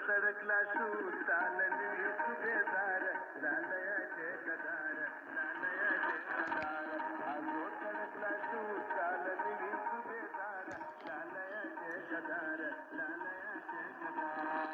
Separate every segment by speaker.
Speaker 1: सडकला शूटालनी सुभेदार लालयाचे कदार लालयाचे कदार आजो सडकला शूटालनी सुभेदार लालयाचे कदार लालयाचे कदार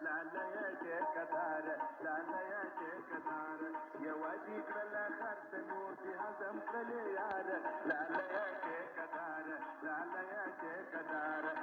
Speaker 1: लालयाचे कदार लालयाचे कदार येवाजी कडला खर्च मोठी हजम कले यार लालयाचे कदार लालयाचे कदार